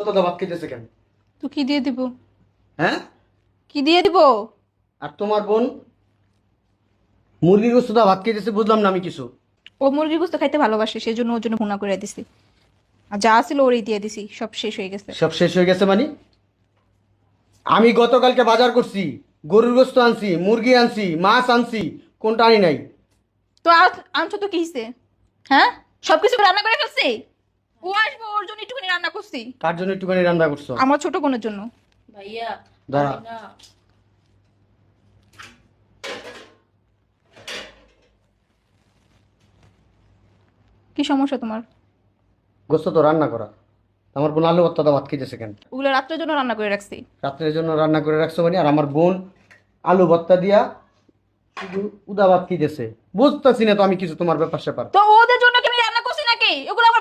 কত ভাত খেতেছে কেন? তো কি দিয়ে দিব? হ্যাঁ? কি দিয়ে দিব? আর তোমার বোন মুরগির গোস্ত দা ভাত খেতেছে, বুঝলাম না আমি কিছু। ও মুরগির গোস্ত খাইতে ভালোবাসে, সেই জন্য ওর জন্য ভুনা করে দিছি। আর যা ছিল ওরই দিয়ে দিছি, সব শেষ হয়ে গেছে। সব শেষ হয়ে গেছে মানে? আমি গতকালকে বাজার করছি, গরুর গোস্ত আনছি, মুরগি আনছি, মাছ আনছি, কোনটা আনি নাই? তো আনছো তো কি হইছে? হ্যাঁ, সবকিছু রান্না করে ফেলছি। ও আসবে, ওর জন্য একটুখানি রান্না করছি। তার জন্য একটুখানি রান্না করছো? আমার ছোট বোনের জন্য। ভাইয়া দাঁড়া। আমি না কি সমস্যা তোমার? গোস্ত তো রান্না করা। আমার বোন আলু ভর্তা দা ভাত খেতেছে কেন? ওগুলো রাত্রের জন্য রান্না করে রাখছি। রাত্রের জন্য রান্না করে রাখছো মানে? আর আমার বোন আলু ভর্তা দিয়া শুধু ভাত খেতেছে। বুঝতেছি না তো আমি কিছু তোমার ব্যাপার স্যাপার। তো ওদের জন্য কি আমি রান্না করছি নাকি? ওগুলো আমার